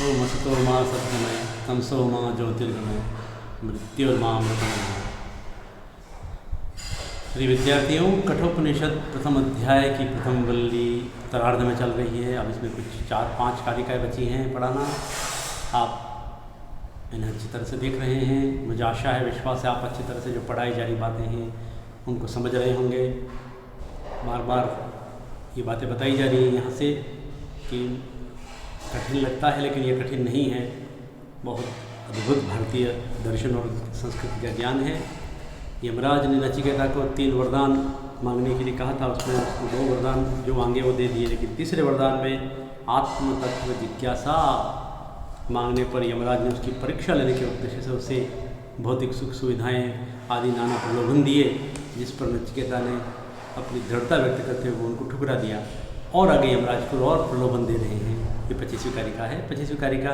ओम असतो मा सद्गमय तमसो मा ज्योतिर्गमय मृत्योर्मामृतमय। प्रिय विद्यार्थियों, कठोपनिषद प्रथम अध्याय की प्रथम वल्ली उत्तरार्ध में चल रही है। अब इसमें कुछ 4-5 कारिकाएँ बची हैं पढ़ाना। आप इन्हें अच्छी तरह से देख रहे हैं। मुझे आशा है, विश्वास है, आप अच्छी तरह से जो पढ़ाई जा रही बातें हैं उनको समझ रहे होंगे। बार बार ये बातें बताई जा रही हैं यहाँ से कि कठिन लगता है, लेकिन ये कठिन नहीं है। बहुत अद्भुत भारतीय दर्शन और संस्कृति का ज्ञान है। यमराज ने नचिकेता को 3 वरदान मांगने के लिए कहा था। उसमें उसको 2 वरदान जो मांगे वो दे दिए, लेकिन तीसरे वरदान में आत्म तत्व जिज्ञासा मांगने पर यमराज ने उसकी परीक्षा लेने के उद्देश्य से उसे भौतिक सुख सुविधाएँ आदि नाना प्रलोभन दिए, जिस पर नचिकेता ने अपनी दृढ़ता व्यक्त करते हुए उनको ठुकरा दिया। और आगे यमराज को और प्रलोभन दे रहे हैं। ये 25वीं कारिका है। 25वीं कारिका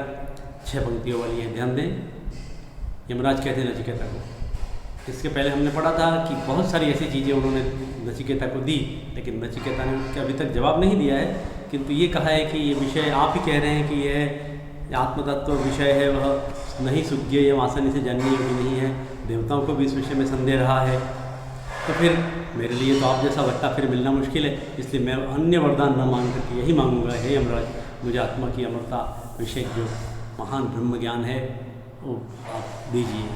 6 पंक्तियों वाली है, ध्यान दें। यमराज कहते हैं नचिकेता को, इसके पहले हमने पढ़ा था कि बहुत सारी ऐसी चीज़ें उन्होंने नचिकेता को दी, लेकिन नचिकेता ने उसके अभी तक जवाब नहीं दिया है। किंतु ये कहा है कि ये विषय आप ही कह रहे हैं कि यह आत्मतत्व विषय है, वह नहीं सुज्ञेय एवं आसानी से जानने योग्य नहीं है। देवताओं को भी इस विषय में संदेह रहा है, तो फिर मेरे लिए तो आप जैसा वक्ता फिर मिलना मुश्किल है। इसलिए मैं अन्य वरदान न मांग करके यही मांगूंगा, हे यमराज, मुझे आत्मा की अमरता विषय जो महान ब्रह्म ज्ञान है वो आप दीजिए।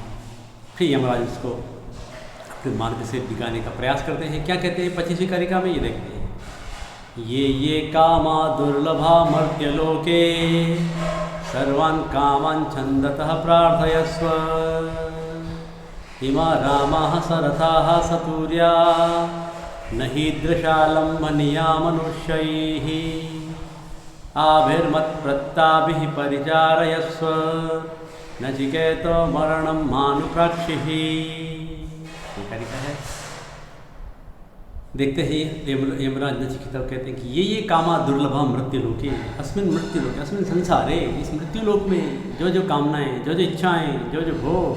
फिर यमराज उसको अपने मार्ग से दिखाने का प्रयास करते हैं। क्या कहते हैं 25वीं कारिका में, ये देखते हैं। ये कामा दुर्लभा मर्त्यलोके सर्वान् कामान् छन्दतः प्रार्थयस्व। इमा रामाः सरथाः सतूर्या न हीदृशालम्भनीया मनुष्यैः। आभिर्मत्प्रत्ताभिः परिचारयस्व नचिकेतो मरणं मानुप्राक्षिः। ये कारिका है। देखते हैं यमराज नचिकेता कहते हैं कि ये कामा दुर्लभा मृत्युलोके अस्मिन् मृत्युलोके अस्मिन् संसारे, इस मृत्युलोक में जो जो कामनाएं, जो जो इच्छाएं, जो जो भोग,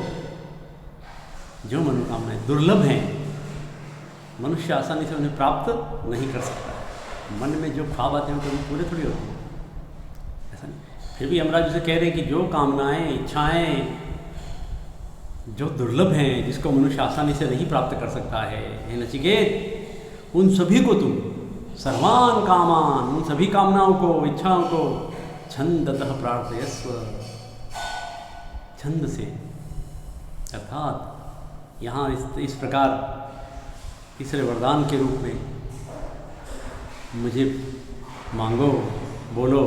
जो मनोकामनाएं दुर्लभ हैं, मनुष्य आसानी से उन्हें प्राप्त नहीं कर सकता। मन में जो ख्वाब आते हैं वो कभी पूरे थोड़ी होते हैं, ऐसा नहीं। फिर भी यमराज उसे कह रहे हैं कि जो कामनाएं, इच्छाएं जो दुर्लभ हैं, जिसको मनुष्य आसानी से नहीं प्राप्त कर सकता है, हे नचिकेत, उन सभी को तुम सर्वान् कामान, उन सभी कामनाओं को, इच्छाओं को छंदतः प्रार्थयस्व, छंद से, अर्थात यहाँ इस प्रकार तीसरे वरदान के रूप में मुझे मांगो, बोलो,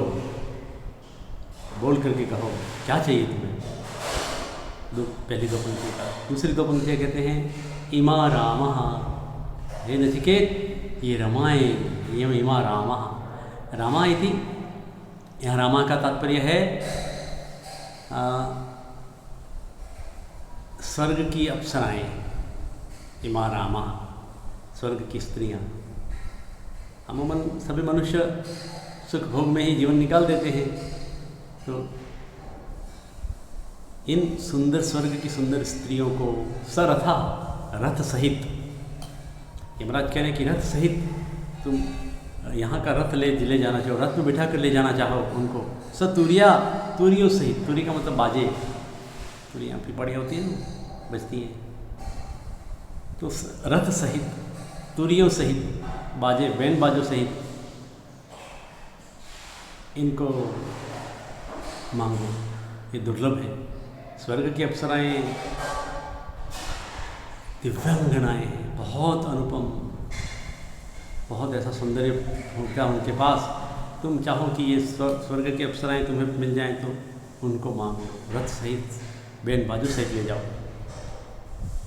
बोल करके कहो क्या चाहिए तुम्हें। पहली 2 पंक्तियाँ। दूसरी 2 पंक्तियाँ कहते हैं इमा रामः, हे नचिकेत, ये रमाएं, ये इमा रामः। रामा इति, यहाँ रामा का तात्पर्य है स्वर्ग की अप्सराएँ। इमा रामा, स्वर्ग की स्त्रियाँ। अमूमन सभी मनुष्य सुख भोग में ही जीवन निकाल देते हैं, तो इन सुंदर स्वर्ग की सुंदर स्त्रियों को सरथा, रथ सहित, यमराज कह रहे हैं कि रथ सहित तुम यहाँ का रथ ले जाना चाहो, रथ में बिठा कर ले जाना चाहो उनको। सतूरिया, तूरियों सहित, तूरी का मतलब बाजे, तूरियाँ भी बड़ी होती हैं, बजती हैं, तो रथ सहित, तूरियों सहित, बाजे, बैन बाजों सहित इनको मांगो। ये दुर्लभ है। स्वर्ग की अप्सराएँ दिव्यांगनाएँ हैं, बहुत अनुपम, बहुत ऐसा सौंदर्य होता है उनके पास। तुम चाहो कि ये स्वर्ग की अप्सराएँ तुम्हें मिल जाएं तो उनको मांगो, रथ सहित, बैन बाजू सहित ले जाओ।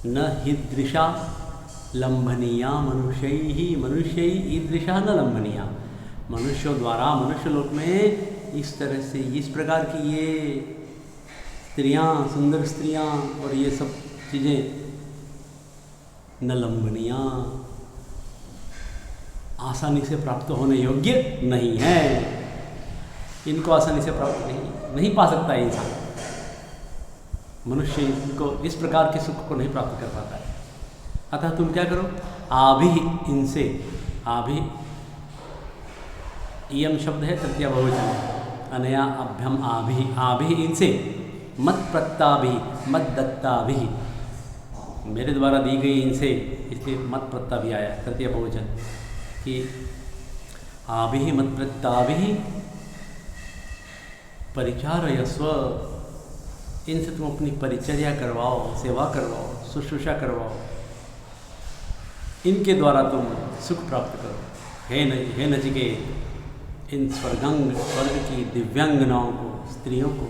न हीदृशा लंभनीया मनुष्यैः, मनुष्यैः ईदृशा न लंभनीया। मनुष्यों द्वारा मनुष्य लोक में इस तरह से, इस प्रकार की ये स्त्रियाँ, सुंदर स्त्रियाँ और ये सब चीज़ें न लंबनीया, आसानी से प्राप्त होने योग्य नहीं है। इनको आसानी से प्राप्त नहीं पा सकता है इंसान। मनुष्य इनको इस प्रकार के सुख को नहीं प्राप्त कर पाता है। अतः तुम क्या करो, आभि, इनसे, आभि इयम शब्द है तृतीया बहुवचन, अनया अभ्यम आभि इनसे मत प्रत्ताभि मत दत्ताभि, मेरे द्वारा दी गई इनसे, इसलिए मत प्रत्ता भी आया तृतीय बहुवचन कि आभि मत प्रत्ताभि परिचारयस्व, इनसे तुम अपनी परिचर्या करवाओ, सेवा करवाओ, शुश्रूषा करवाओ, इनके द्वारा तुम सुख प्राप्त करो। हे नचिकेत, इन स्वर्ग की दिव्यांगनाओं को, स्त्रियों को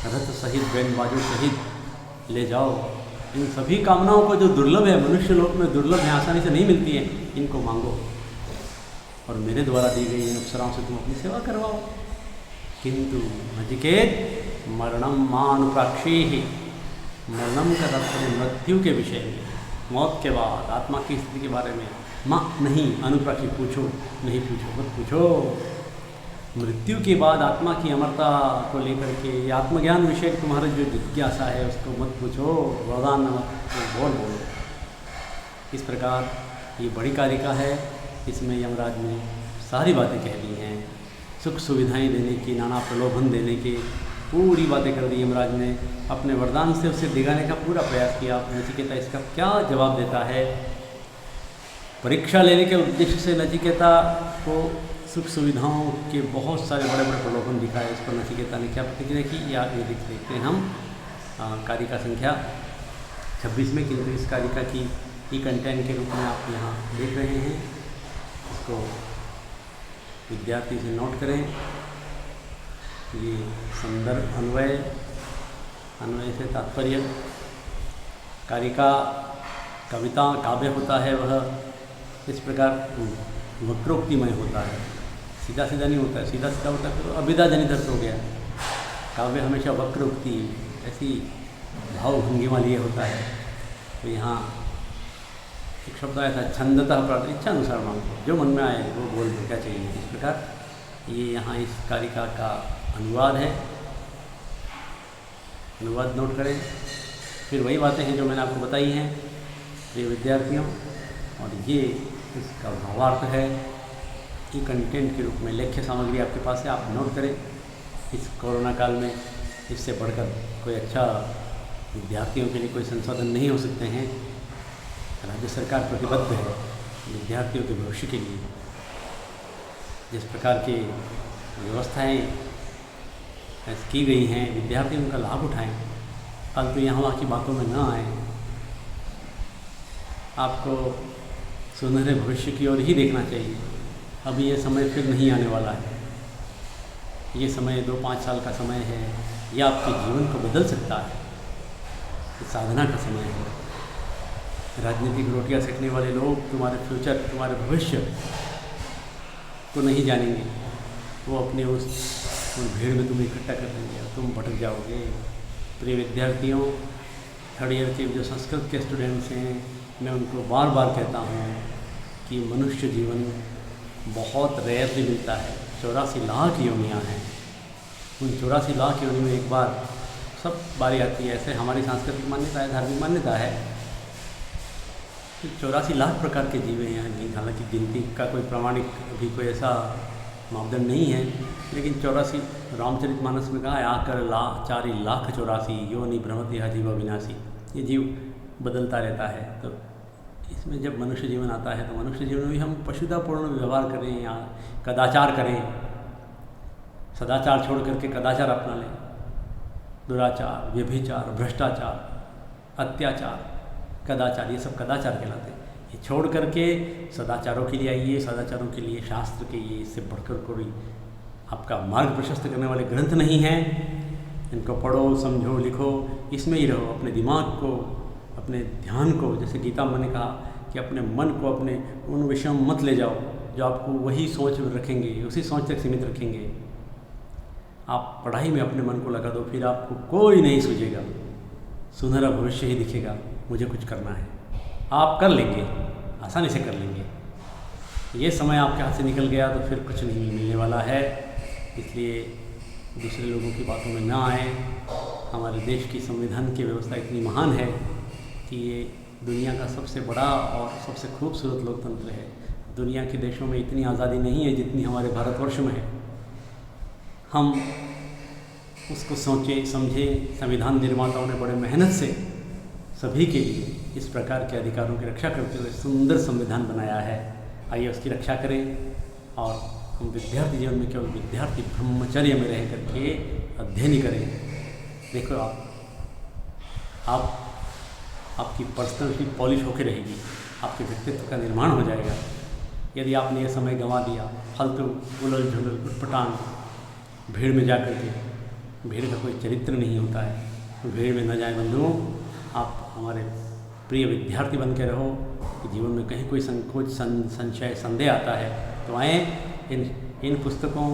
रथ सहित बैंड बाजों सहित ले जाओ। इन सभी कामनाओं को जो दुर्लभ है, मनुष्य लोक में दुर्लभ है, आसानी से नहीं मिलती है, इनको मांगो और मेरे द्वारा दी गई इन अप्सराओं से तुम अपनी सेवा करवाओ। किंतु नचिकेत मरणम मानुप्राक्षी, मरणम का तात्पर्य मृत्यु के विषय में, मौत के बाद आत्मा की स्थिति के बारे में माँ नहीं, अनुप्राक्षी पूछो नहीं, पूछो मत पूछो। मृत्यु के बाद आत्मा की अमरता को लेकर के आत्मज्ञान विषय तुम्हारा जो जिज्ञासा है उसको मत पूछो, वरदान मत बोलो। इस प्रकार ये बड़ी कारिका है, इसमें यमराज ने सारी बातें कह दी हैं, सुख सुविधाएं देने की, नाना प्रलोभन देने की पूरी बातें कर दी यमराज ने। अपने वरदान से उसे दिगाने का पूरा प्रयास किया। नचिकेता इसका क्या जवाब देता है? परीक्षा लेने के उद्देश्य से नचिकेता को सुख सुविधाओं के बहुत सारे बड़े बड़े प्रलोभन दिखाए। इस पर नचिकेता ने क्या प्रतिक्रिया की या ये देखते हैं हम कारिका संख्या 26 में, किंतु इस कारिका की ई कंटेंट के रूप में आप यहाँ देख रहे हैं। इसको विद्यार्थी से नोट करें। ये संदर्भ अन्वय से तात्पर्य, कारिका कविता काव्य होता है वह इस प्रकार वक्रोक्तिमय होता है, सीधा सीधा नहीं होता है। सीधा सीधा होता है तो अभिधा जनित अर्थ हो गया। काव्य हमेशा वक्रोक्ति, ऐसी भावभंगिमा लिए होता है। तो यहाँ एक शब्द आया था छंदतः प्राप्त, इच्छा अनुसार मांगो, जो मन में आए वो बोल दो, क्या चाहिए। इस प्रकार ये यहाँ इस कारिका का अनुवाद है। अनुवाद नोट करें। फिर वही बातें हैं जो मैंने आपको बताई हैं प्रिय विद्यार्थियों, और ये इसका भावार्थ है कि कंटेंट के रूप में लेख्य सामग्री आपके पास है, आप नोट करें। इस कोरोना काल में इससे बढ़कर कोई अच्छा विद्यार्थियों के लिए कोई संसाधन नहीं हो सकते हैं। राज्य सरकार प्रतिबद्ध है विद्यार्थियों के भविष्य के लिए। जिस प्रकार की व्यवस्थाएं की गई हैं, विद्यार्थी उनका लाभ उठाएं, फालतू यहाँ वहाँ की बातों में ना आए। आपको सुनहरे भविष्य की ओर ही देखना चाहिए। अभी ये समय फिर नहीं आने वाला है। ये समय 2-5 साल का समय है, ये आपके जीवन को बदल सकता है। ये साधना का समय है। राजनीतिक रोटियां सेकने वाले लोग तुम्हारे फ्यूचर, तुम्हारे भविष्य को नहीं जानेंगे। वो अपने उस भीड़ में तुम्हें इकट्ठा कर देंगे और तुम भटक जाओगे। प्रिय विद्यार्थियों, थर्ड ईयर के जो संस्कृत के स्टूडेंट्स हैं, मैं उनको बार बार कहता हूँ कि मनुष्य जीवन बहुत रेयरली मिलता है। 84 लाख योनियाँ हैं। उन 84 लाख योनि में एक बार सब बारी आती है। ऐसे हमारी सांस्कृतिक मान्यता है, धार्मिक मान्यता है। 84 लाख प्रकार के जीव हैं। हालांकि गिनती का कोई प्रामाणिक अभी कोई ऐसा मापदंड नहीं है, लेकिन 84 रामचरितमानस में कहा है, आकर 4,84,000 योनि भ्रमति यह जीव अविनाशी। ये जीव बदलता रहता है। तो इसमें जब मनुष्य जीवन आता है तो मनुष्य जीवन में भी हम पशुतापूर्ण व्यवहार करें या कदाचार करें, सदाचार छोड़ करके कदाचार अपना लें। दुराचार, व्यभिचार, भ्रष्टाचार, अत्याचार, कदाचार, ये सब कदाचार कहलाते हैं। ये छोड़ करके सदाचारों के लिए आइए। सदाचारों के लिए शास्त्र के ये इससे बढ़कर कोई आपका मार्ग प्रशस्त करने वाले ग्रंथ नहीं हैं। इनको पढ़ो, समझो, लिखो, इसमें ही रहो। अपने दिमाग को, अपने ध्यान को, जैसे गीता में ने कहा कि अपने मन को अपने उन विषयों में मत ले जाओ जो आपको वही सोच में रखेंगे, उसी सोच तक सीमित रखेंगे। आप पढ़ाई में अपने मन को लगा दो, फिर आपको कोई नहीं सूझेगा, सुनहरा भविष्य ही दिखेगा। मुझे कुछ करना है, आप कर लेंगे, आसानी से कर लेंगे। ये समय आपके हाथ से निकल गया तो फिर कुछ नहीं मिलने वाला है। इसलिए दूसरे लोगों की बातों में ना आए। हमारे देश की संविधान की व्यवस्था इतनी महान है कि ये दुनिया का सबसे बड़ा और सबसे खूबसूरत लोकतंत्र है। दुनिया के देशों में इतनी आज़ादी नहीं है जितनी हमारे भारतवर्ष में है। हम उसको सोचें समझें। संविधान निर्माताओं ने बड़े मेहनत से सभी के लिए इस प्रकार के अधिकारों की रक्षा करते हुए सुंदर संविधान बनाया है। आइए उसकी रक्षा करें और हम विद्यार्थी जीवन में केवल विद्यार्थी ब्रह्मचर्य में रह करके अध्ययन ही करें। देखो आपकी पर्सनैलिटी पॉलिश होकर रहेगी, आपके व्यक्तित्व का निर्माण हो जाएगा। यदि आपने ये समय गंवा दिया फालतू उलझ झुलझ उटपटांग भीड़ में जा कर के, भीड़ का कोई चरित्र नहीं होता है, तो भीड़ में न जाए बंधुओं। आप हमारे प्रिय विद्यार्थी बन के रहो कि जीवन में कहीं कोई संकोच संशय संदेह आता है तो आएँ इन पुस्तकों।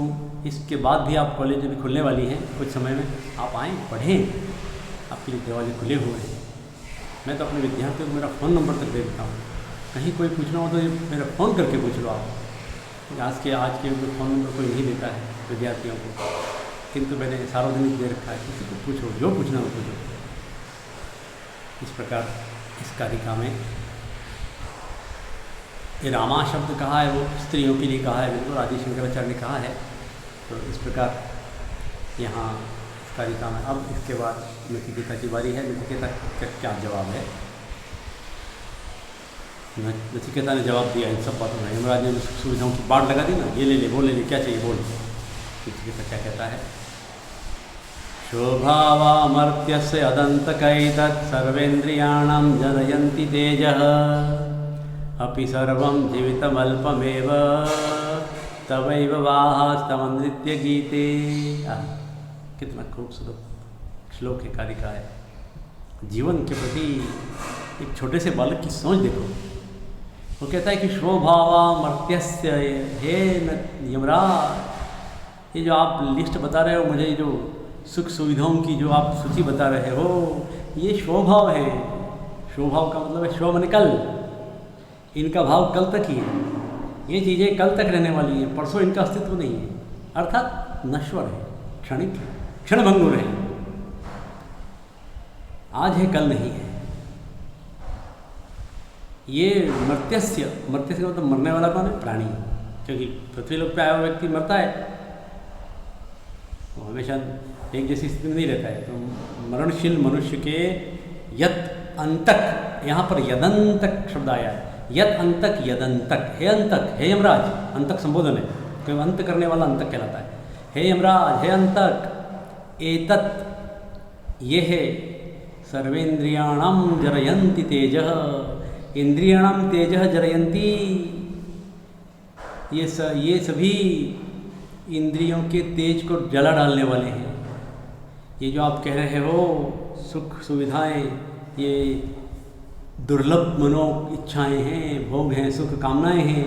इसके बाद भी आप कॉलेज भी खुलने वाली हैं कुछ समय में, आप आएँ पढ़ें, आपके लिए दरवाजे खुले हुए हैं। मैं तो अपने विद्यार्थियों को मेरा फ़ोन नंबर तक दे देता हूँ, कहीं कोई पूछना हो तो मेरा फ़ोन करके पूछ लो आप। आज के फ़ोन नंबर कोई नहीं देता है विद्यार्थियों को, किंतु मैंने सार्वजनिक दे रखा है, किसी को पूछो, जो पूछना हो पूछो। इस प्रकार इस कारिका में ये रामा शब्द कहा है, वो स्त्रियों के लिए कहा है, बिल्कुल आदि शंकराचार्य ने कहा है। तो इस प्रकार यहाँ इस कारिका में अब इसके बाद नचिकेता की बारी है। नचिकेता का क्या जवाब है? नचिकेता ने जवाब दिया इन सब बातों में। यमराज ने सुविधाओं की बाढ़ लगा दी ना, ये ले ले वो ले ले, क्या चाहिए बोल। नचिकेता क्या कहता है? शोभावामर्त्यस्य अदन्तकैतत् सर्वेन्द्रियाणां जनयन्ति तेजः अपि सर्वं जीवितमल्पमेव तवैव वाहास्तमनृत्य गीते। कितना खूबसूरत श्लोक है, कारिका है। जीवन के प्रति एक छोटे से बालक की सोच देखो। वो कहता है कि शोभावामर्त्यस्य, हे यमराज, ये जो आप लिस्ट बता रहे हो मुझे, जो सुख सुविधाओं की जो आप सूची बता रहे हो, ये स्वभाव है। स्वभाव का मतलब है स्व मन कल, इनका भाव कल तक ही है। ये चीज़ें कल तक रहने वाली हैं, परसों इनका अस्तित्व नहीं है, अर्थात नश्वर है, क्षणिक है, क्षणभंगुर है। आज है कल नहीं है। ये मर्त्यस्य का मतलब मरने वाला कौन है? प्राणी। क्योंकि पृथ्वी लोक पे आया हुआ व्यक्ति मरता है, वो हमेशा एक जैसी स्थिति में नहीं रहता है। तो मरणशील मनुष्य के यत अंतक, यहाँ पर यदंतक शब्द आया है। यत अंतक यदंतक, हे अंतक, हे यमराज, अंतक संबोधन है, क्योंकि अंत करने वाला अंतक कहलाता है। हे यमराज, हे अंतक, एतत् ये है सर्वेन्द्रियाणां जरयन्ति तेजः, इंद्रियाणां तेजः जरयन्ति, ये सभी इंद्रियों के तेज को जला डालने वाले हैं। ये जो आप कह रहे हो सुख सुविधाएं, ये दुर्लभ मनो इच्छाएं हैं, भोग हैं, सुख कामनाएं हैं,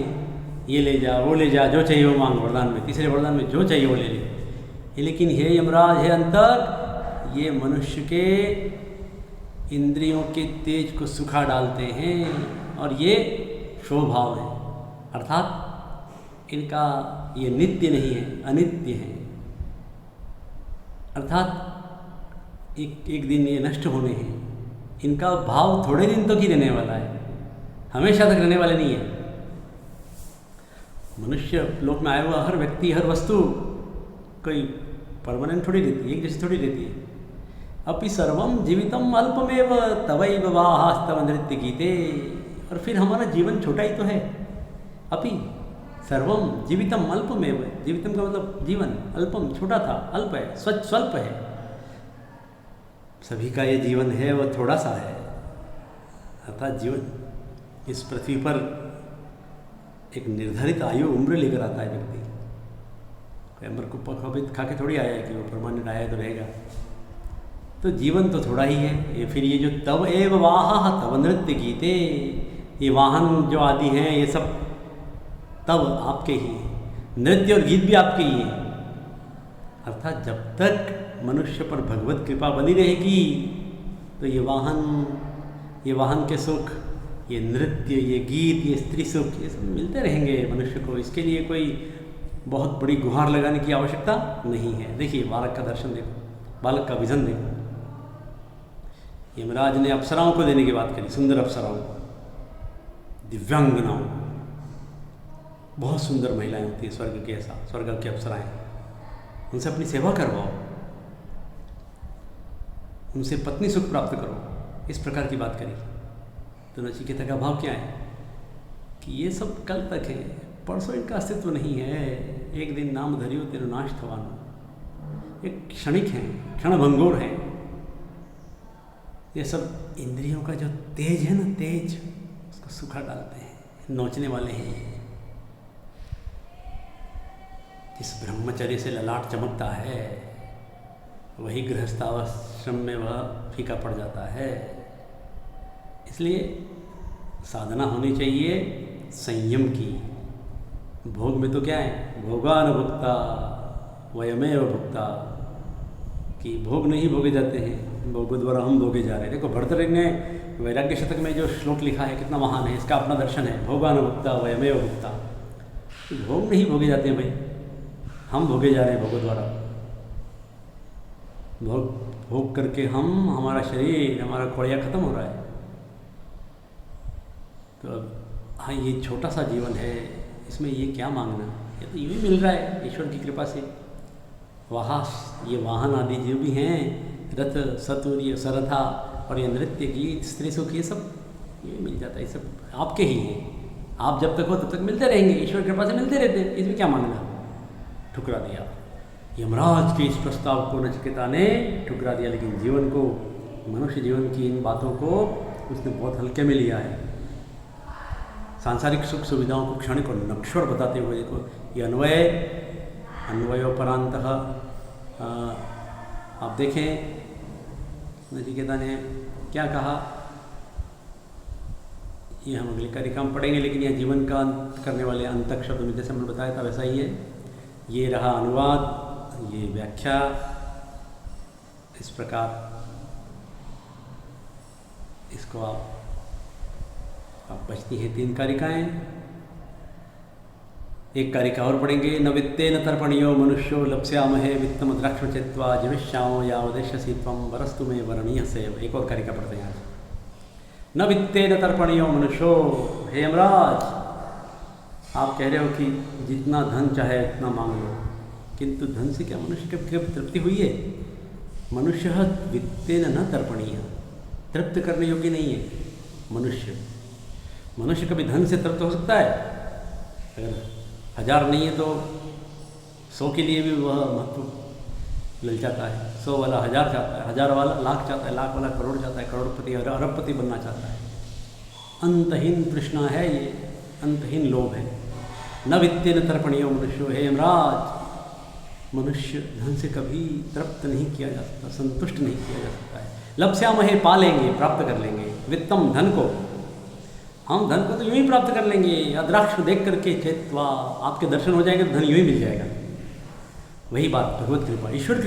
ये ले जा वो ले जा, जो चाहिए वो मांग। वरदान में, तीसरे वरदान में जो चाहिए वो ले ले। लेकिन हे यमराज, हे अंतक, ये मनुष्य के इंद्रियों के तेज को सुखा डालते हैं और ये स्वभाव है, अर्थात इनका ये नित्य नहीं है, अनित्य है। अर्थात एक दिन ये नष्ट होने हैं। इनका भाव थोड़े दिन तक ही रहने वाला है, हमेशा तक रहने वाले नहीं है। मनुष्य लोक में आया हुआ हर व्यक्ति, हर वस्तु कोई परमानेंट थोड़ी रहती है, एक जैसी थोड़ी रहती है। अपि सर्वम जीवितम अल्पमेव तवैव वाहास्तव नृत्य गीते। और फिर हमारा जीवन छोटा ही तो है। अपि सर्वम जीवितम अल्पमेव, जीवितम का मतलब जीवन, अल्पम छोटा था, अल्प है, स्वल्प है। सभी का ये जीवन है वो थोड़ा सा है। अर्थात जीवन इस पृथ्वी पर एक निर्धारित आयु उम्र लेकर आता है व्यक्ति। कोई अमर को पखोबित खा के थोड़ी आया है कि वो परमानेंट आया तो रहेगा। तो जीवन तो थोड़ा ही है। ये फिर ये जो तव एव वाहा तव नृत्य गीते, ये वाहन जो आदि हैं ये सब तब आपके ही हैं, नृत्य और गीत भी आपके ही हैं। अर्थात जब तक मनुष्य पर भगवत कृपा बनी रहेगी तो ये वाहन के सुख, ये नृत्य, ये गीत, ये स्त्री सुख, ये सब मिलते रहेंगे मनुष्य को। इसके लिए कोई बहुत बड़ी गुहार लगाने की आवश्यकता नहीं है। देखिए बालक का दर्शन देखो, बालक का विजन देखो। यमराज ने अप्सराओं को देने की बात करी, सुंदर अप्सराओं, दिव्यांगनाओं, बहुत सुंदर महिलाएं होती हैं स्वर्ग के, ऐसा स्वर्ग की अप्सराएं, उनसे अपनी सेवा करवाओ, उनसे पत्नी सुख प्राप्त करो, इस प्रकार की बात करी। तो नचिकेता का भाव क्या है कि ये सब कल तक है, परसों इनका अस्तित्व नहीं है। एक दिन नाम धरियो तेरो नाश थवानो, एक क्षणिक है, क्षणभंगुर है। ये सब इंद्रियों का जो तेज है ना, तेज, उसको सुखा डालते हैं, नोचने वाले हैं। जिस ब्रह्मचर्य से ललाट चमकता है वही गृहस्थाश्रम में वह फीका पड़ जाता है। इसलिए साधना होनी चाहिए संयम की। भोग में तो क्या है, भोगान भुक्ता वयमेव भुक्ता, कि भोग नहीं भोगे जाते हैं, भोगों द्वारा हम भोगे जा रहे हैं। देखो भर्तृहरि ने वैराग्य शतक में जो श्लोक लिखा है कितना महान है, इसका अपना दर्शन है, भोगान भुक्ता वयमेव भुक्ता। भोग नहीं भोगे जाते हैं भाई, हम भोगे जा रहे हैं भोगों द्वारा। भोग करके हमारा शरीर, हमारा कोड़िया खत्म हो रहा है। तो हाँ, ये छोटा सा जीवन है, इसमें ये क्या मांगना, ये तो यूँ ही मिल रहा है ईश्वर की कृपा से। ये वाहन आदि जो भी हैं, रथ सतुर्य सरथा और ये नृत्य गीत स्त्री सुख, ये सब ये मिल जाता है, ये सब आपके ही हैं। आप जब तक हो तब तक मिलते रहेंगे, ईश्वर की कृपा से मिलते रहते हैं, इसमें क्या मांगना। ठुकरा दिया यमराज के इस प्रस्ताव को नचिकेता ने ठुकरा दिया, लेकिन जीवन को, मनुष्य जीवन की इन बातों को उसने बहुत हल्के में लिया है। सांसारिक सुख सुविधाओं को क्षणिक और नश्वर बताते हुए देखो ये अन्वयोपरांतः, आप देखें नचिकेता ने क्या कहा, ये हम अगले कार्यक्रम पढ़ेंगे, लेकिन यह जीवन का अंत करने वाले अंतक शब्द में जैसे हमने बताया था वैसा ही है। ये रहा अनुवाद, ये व्याख्या, इस प्रकार इसको आप बचती हैं 3 कारिकाएँ। एक कारिका और पढ़ेंगे, न वित्तेन तर्पणीयो मनुष्यो लप्स्यामहे वित्तम द्राक्ष्म चित्वा जीविष्यामो यावदेष्यसि त्वं वरस्तु मे वरणीय सेव। एक और कारिका पढ़ते हैं आज। न वित्तेन तर्पणीयो मनुष्यो, हे यमराज, आप कह रहे हो कि जितना धन चाहे उतना मांग लो, किंतु धन से क्या मनुष्य की तृप्ति हुई है? मनुष्य वित्तेन न तर्पणीय, तृप्त करने योग्य नहीं है मनुष्य कभी धन से तृप्त हो सकता है? अगर 1000 नहीं है तो 100 के लिए भी वह महत्व ललचाता है। 100 वाला 1000 चाहता है, 1000 वाला लाख चाहता है, लाख वाला करोड़ चाहता है, करोड़पति और अरबपति बनना चाहता है। अंतहीन तृष्णा है ये, अंतहीन लोभ है। न वित्तेन तर्पणीयो मनुष्यो, हे यमराज, मनुष्य धन से कभी तृप्त नहीं किया जा सकता, संतुष्ट नहीं किया जा सकता है। लप्स्यामहे, पा लेंगे, प्राप्त कर लेंगे, वित्तम, धन को, हम धन को तो यूँ ही प्राप्त कर लेंगे। अद्राक्ष देख करके चेत्वा, आपके दर्शन हो जाएंगे तो धन यूँ ही मिल जाएगा। वही बात भगवत कृपा, ईश्वर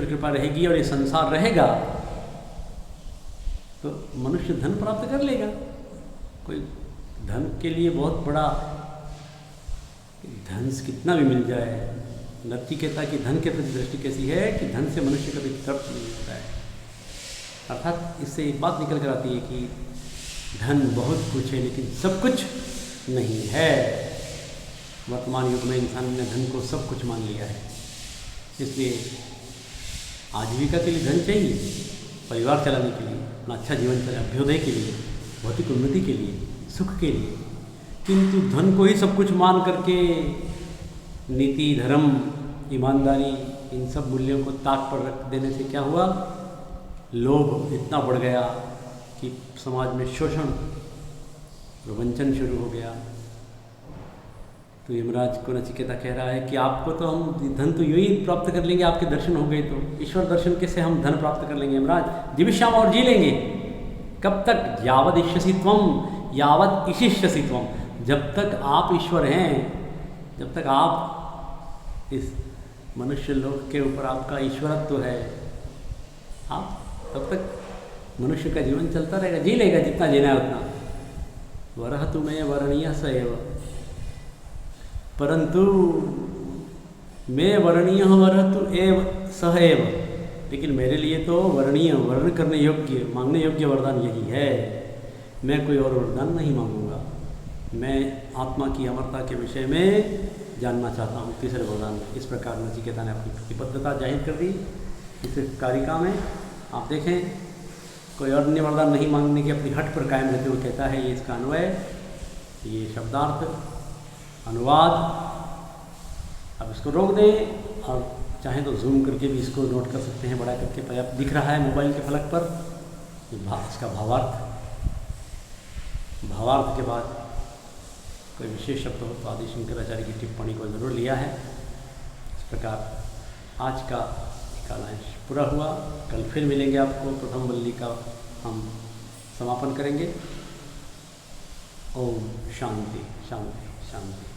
कृपा रहेगी और ये संसार रहेगा तो मनुष्य धन प्राप्त कर लेगा। कोई धन के लिए बहुत बड़ा धन कितना भी मिल जाए, नचिकेता की धन के प्रति दृष्टि कैसी है कि धन से मनुष्य कभी तृप्त नहीं होता है। अर्थात इससे एक बात निकल कर आती है कि धन बहुत कुछ है लेकिन सब कुछ नहीं है। वर्तमान युग में इंसान ने धन को सब कुछ मान लिया है। इसलिए आजीविका के लिए धन चाहिए, परिवार चलाने के लिए, अपना अच्छा जीवन चलाने, अभ्युदय के लिए, भौतिक उन्नति के लिए, सुख के लिए, किंतु धन को ही सब कुछ मान करके नीति, धर्म, ईमानदारी, इन सब मूल्यों को ताक पर रख देने से क्या हुआ? लोभ इतना बढ़ गया कि समाज में शोषण और वंचन शुरू हो गया। तो यमराज को नचिकेता कह रहा है कि आपको तो हम धन तो यूँ ही प्राप्त कर लेंगे, आपके दर्शन हो गए तो ईश्वर दर्शन कैसे हम धन प्राप्त कर लेंगे? यमराज, जीविष्याम, और जी लेंगे। कब तक? यावद इष्यसि त्वं, यावद इशिष्यसि त्वं, जब तक आप ईश्वर हैं, जब तक आप इस मनुष्य लोक के ऊपर आपका ईश्वरत्व है, आप तब तक मनुष्य का जीवन चलता रहेगा, जी लेगा जितना जीना है उतना। वरहतु मे वरणीय स एव, परंतु मैं वरणीय वरहतु एव सह एव, लेकिन मेरे लिए तो वरणीय, वर्ण करने योग्य, मांगने योग्य वरदान यही है। मैं कोई और वरदान नहीं मांगूंगा। मैं आत्मा की अमरता के विषय में जानना चाहता हूँ तीसरे वरदान में। इस प्रकार नचिकेता ने अपनी प्रतिबद्धता जाहिर कर दी इस कारिका में। आप देखें, कोई और अन्य वरदान नहीं मांगने की अपनी हट पर कायम रहते हुए कहता है। ये इसका अन्वय, ये शब्दार्थ, अनुवाद। अब इसको रोक दें और चाहें तो जूम करके भी इसको नोट कर सकते हैं, बड़ा करके पर्याप्त दिख रहा है मोबाइल के फलक पर। इसका भावार्थ, भावार्थ के बाद कोई विशेष शब्द हो तो आदि शंकराचार्य की टिप्पणी को जरूर लिया है। इस प्रकार आज का कालांश पूरा हुआ। कल फिर मिलेंगे आपको, प्रथम वल्ली का हम समापन करेंगे। ओम शांति शांति शांति।